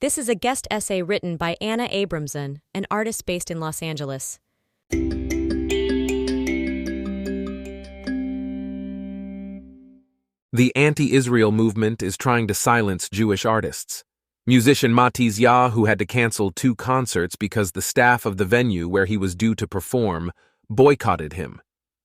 This is a guest essay written by Anna Abramson, an artist based in Los Angeles. The anti-Israel movement is trying to silence Jewish artists. Musician Matiz Yah, who had to cancel 2 concerts because the staff of the venue where he was due to perform boycotted him.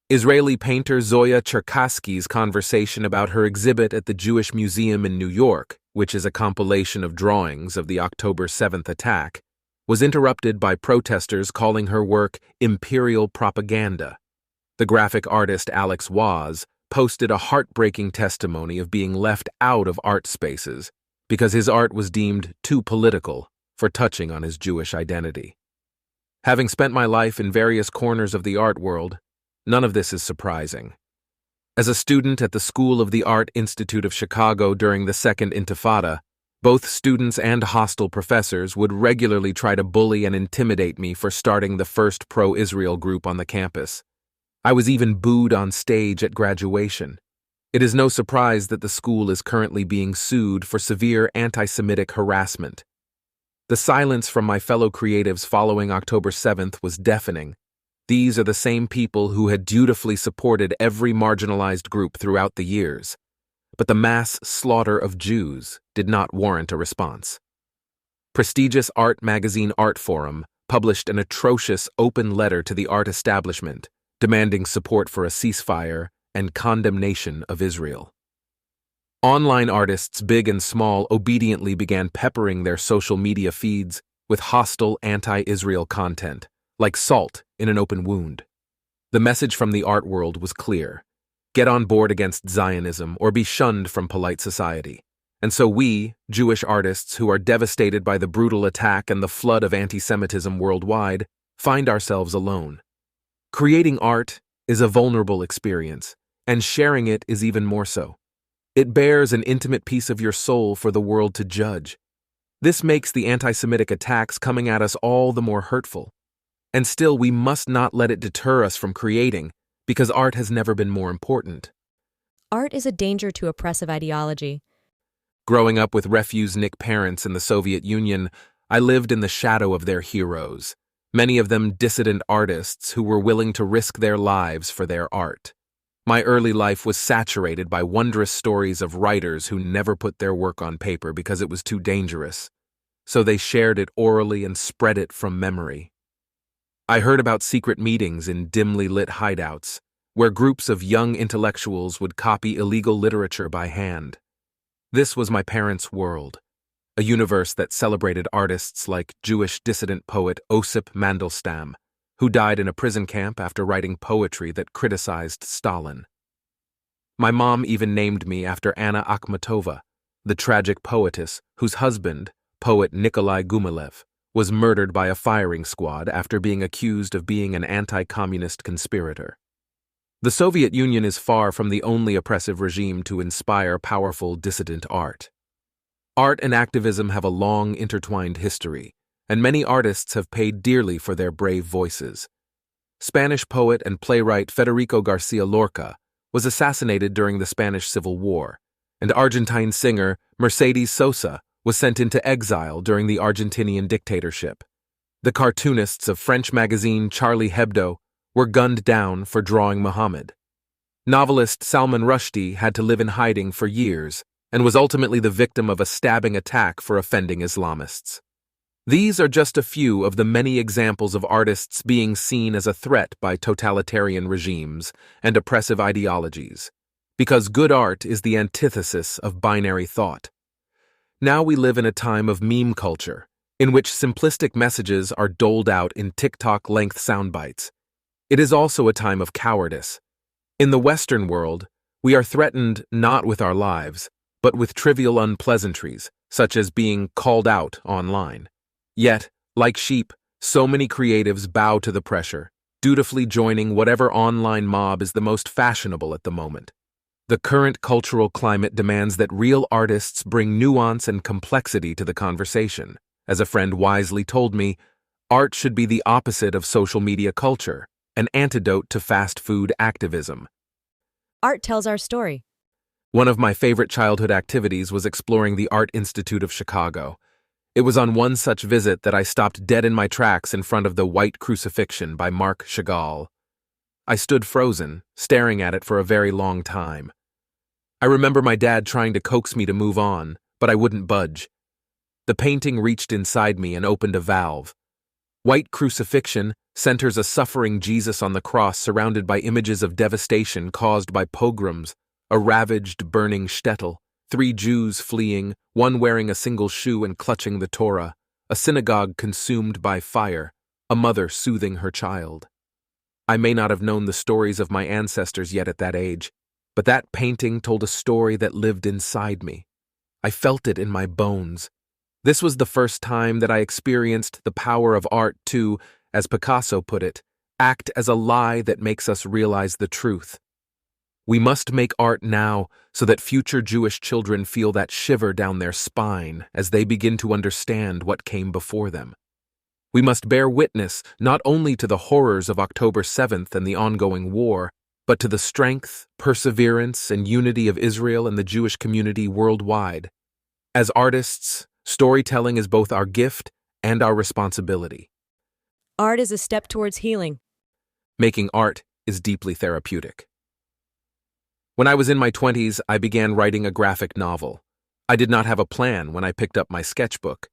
Israeli painter Zoya Cherkassky's conversation about her exhibit at the Jewish Museum in New York, which is a compilation of drawings of the October 7th attack, was interrupted by protesters calling her work imperial propaganda. The graphic artist Alex Waz posted a heartbreaking testimony of being left out of art spaces because his art was deemed too political for touching on his Jewish identity. Having spent my life in various corners of the art world, none of this is surprising. As a student at the School of the Art Institute of Chicago during the Second Intifada, both students and hostile professors would regularly try to bully and intimidate me for starting the first pro-Israel group on the campus. I was even booed on stage at graduation. It is no surprise that the school is currently being sued for severe anti-Semitic harassment. The silence from my fellow creatives following October 7th was deafening. These are the same people who had dutifully supported every marginalized group throughout the years. But the mass slaughter of Jews did not warrant a response. Prestigious art magazine Art Forum published an atrocious open letter to the art establishment, demanding support for a ceasefire and condemnation of Israel. Online artists, big and small, obediently began peppering their social media feeds with hostile anti-Israel content, like salt in an open wound. The message from the art world was clear: get on board against Zionism or be shunned from polite society. And so we, Jewish artists who are devastated by the brutal attack and the flood of anti-Semitism worldwide, find ourselves alone. Creating art is a vulnerable experience, and sharing it is even more so. It bears an intimate piece of your soul for the world to judge. This makes the anti-Semitic attacks coming at us all the more hurtful. And still, we must not let it deter us from creating, because art has never been more important. Art is a danger to oppressive ideology. Growing up with refuse-nick parents in the Soviet Union, I lived in the shadow of their heroes, many of them dissident artists who were willing to risk their lives for their art. My early life was saturated by wondrous stories of writers who never put their work on paper because it was too dangerous, so they shared it orally and spread it from memory. I heard about secret meetings in dimly lit hideouts, where groups of young intellectuals would copy illegal literature by hand. This was my parents' world, a universe that celebrated artists like Jewish dissident poet Osip Mandelstam, who died in a prison camp after writing poetry that criticized Stalin. My mom even named me after Anna Akhmatova, the tragic poetess whose husband, poet Nikolai Gumilev, was murdered by a firing squad after being accused of being an anti-communist conspirator. The Soviet Union is far from the only oppressive regime to inspire powerful dissident art. Art and activism have a long intertwined history, and many artists have paid dearly for their brave voices. Spanish poet and playwright Federico Garcia Lorca was assassinated during the Spanish Civil War, and Argentine singer Mercedes Sosa was sent into exile during the Argentinian dictatorship. The cartoonists of French magazine Charlie Hebdo were gunned down for drawing Muhammad. Novelist Salman Rushdie had to live in hiding for years and was ultimately the victim of a stabbing attack for offending Islamists. These are just a few of the many examples of artists being seen as a threat by totalitarian regimes and oppressive ideologies, because good art is the antithesis of binary thought. Now we live in a time of meme culture, in which simplistic messages are doled out in TikTok-length soundbites. It is also a time of cowardice. In the Western world, we are threatened not with our lives, but with trivial unpleasantries, such as being called out online. Yet, like sheep, so many creatives bow to the pressure, dutifully joining whatever online mob is the most fashionable at the moment. The current cultural climate demands that real artists bring nuance and complexity to the conversation. As a friend wisely told me, art should be the opposite of social media culture, an antidote to fast food activism. Art tells our story. One of my favorite childhood activities was exploring the Art Institute of Chicago. It was on one such visit that I stopped dead in my tracks in front of the White Crucifixion by Marc Chagall. I stood frozen, staring at it for a very long time. I remember my dad trying to coax me to move on, but I wouldn't budge. The painting reached inside me and opened a valve. White Crucifixion centers a suffering Jesus on the cross surrounded by images of devastation caused by pogroms, a ravaged, burning shtetl, 3 Jews fleeing, one wearing a single shoe and clutching the Torah, a synagogue consumed by fire, a mother soothing her child. I may not have known the stories of my ancestors yet at that age, but that painting told a story that lived inside me. I felt it in my bones. This was the first time that I experienced the power of art to, as Picasso put it, act as a lie that makes us realize the truth. We must make art now so that future Jewish children feel that shiver down their spine as they begin to understand what came before them. We must bear witness not only to the horrors of October 7th and the ongoing war, but to the strength, perseverance, and unity of Israel and the Jewish community worldwide. As artists, storytelling is both our gift and our responsibility. Art is a step towards healing. Making art is deeply therapeutic. When I was in my 20s, I began writing a graphic novel. I did not have a plan when I picked up my sketchbook.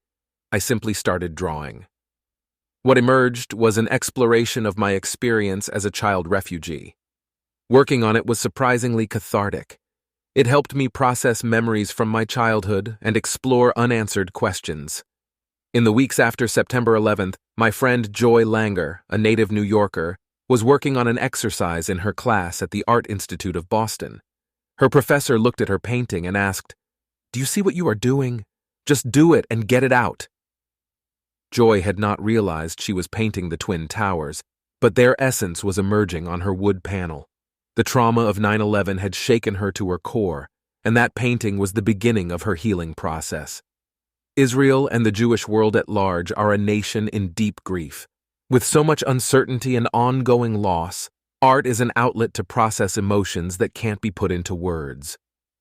I simply started drawing. What emerged was an exploration of my experience as a child refugee. Working on it was surprisingly cathartic. It helped me process memories from my childhood and explore unanswered questions. In the weeks after September 11th, my friend Joy Langer, a native New Yorker, was working on an exercise in her class at the Art Institute of Boston. Her professor looked at her painting and asked, "Do you see what you are doing? Just do it and get it out." Joy had not realized she was painting the Twin Towers, but their essence was emerging on her wood panel. The trauma of 9/11 had shaken her to her core, and that painting was the beginning of her healing process. Israel and the Jewish world at large are a nation in deep grief. With so much uncertainty and ongoing loss, art is an outlet to process emotions that can't be put into words.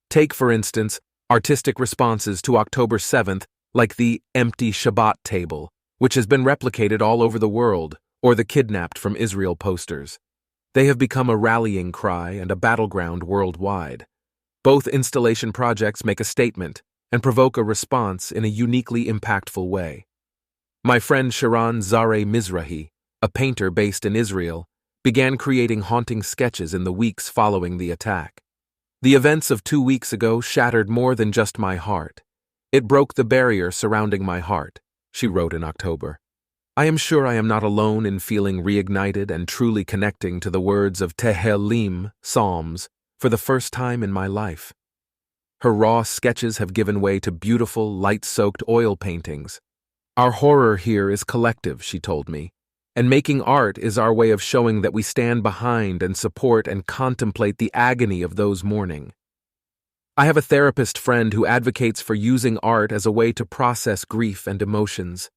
Take, for instance, artistic responses to October 7th, like the Empty Shabbat table, which has been replicated all over the world, or the Kidnapped from Israel posters. They have become a rallying cry and a battleground worldwide. Both installation projects make a statement and provoke a response in a uniquely impactful way. My friend Sharon Zareh Mizrahi, a painter based in Israel, began creating haunting sketches in the weeks following the attack. The events of 2 weeks ago shattered more than just my heart. It broke the barrier surrounding my heart, she wrote in October. I am sure I am not alone in feeling reignited and truly connecting to the words of Tehillim, Psalms, for the first time in my life. Her raw sketches have given way to beautiful, light-soaked oil paintings. Our horror here is collective, she told me, and making art is our way of showing that we stand behind and support and contemplate the agony of those mourning. I have a therapist friend who advocates for using art as a way to process grief and emotions.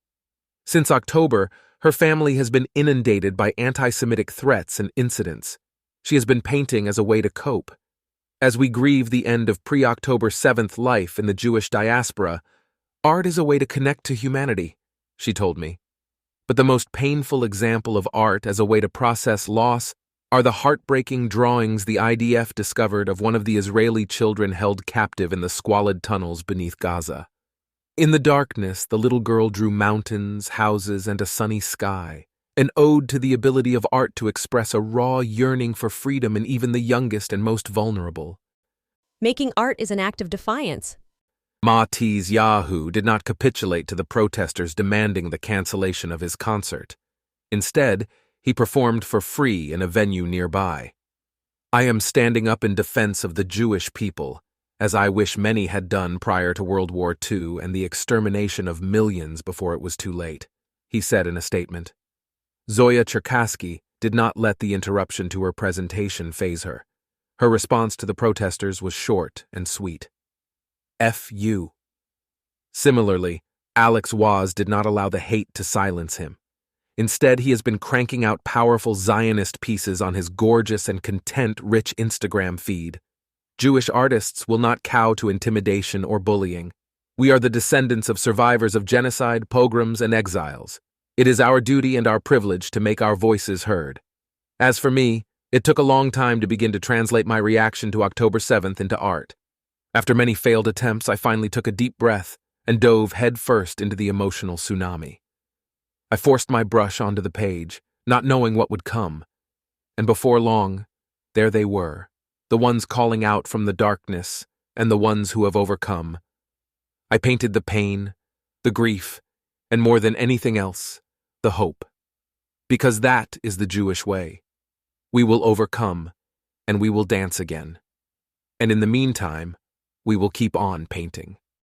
Since October, her family has been inundated by anti-Semitic threats and incidents. She has been painting as a way to cope. As we grieve the end of pre-October 7th life in the Jewish diaspora, art is a way to connect to humanity, she told me. But the most painful example of art as a way to process loss are the heartbreaking drawings the IDF discovered of one of the Israeli children held captive in the squalid tunnels beneath Gaza. In the darkness, the little girl drew mountains, houses, and a sunny sky, an ode to the ability of art to express a raw yearning for freedom in even the youngest and most vulnerable. Making art is an act of defiance. Yahu did not capitulate to the protesters demanding the cancellation of his concert. Instead, he performed for free in a venue nearby. I am standing up in defense of the Jewish people, as I wish many had done prior to World War II and the extermination of millions before it was too late, he said in a statement. Zoya Cherkassky did not let the interruption to her presentation faze her. Her response to the protesters was short and sweet. F you. Similarly, Alex Waz did not allow the hate to silence him. Instead, he has been cranking out powerful Zionist pieces on his gorgeous and content-rich Instagram feed. Jewish artists will not cow to intimidation or bullying. We are the descendants of survivors of genocide, pogroms, and exiles. It is our duty and our privilege to make our voices heard. As for me, it took a long time to begin to translate my reaction to October 7th into art. After many failed attempts, I finally took a deep breath and dove headfirst into the emotional tsunami. I forced my brush onto the page, not knowing what would come. And before long, there they were, the ones calling out from the darkness and the ones who have overcome. I painted the pain, the grief, and more than anything else, the hope. Because that is the Jewish way. We will overcome, and we will dance again. And in the meantime, we will keep on painting.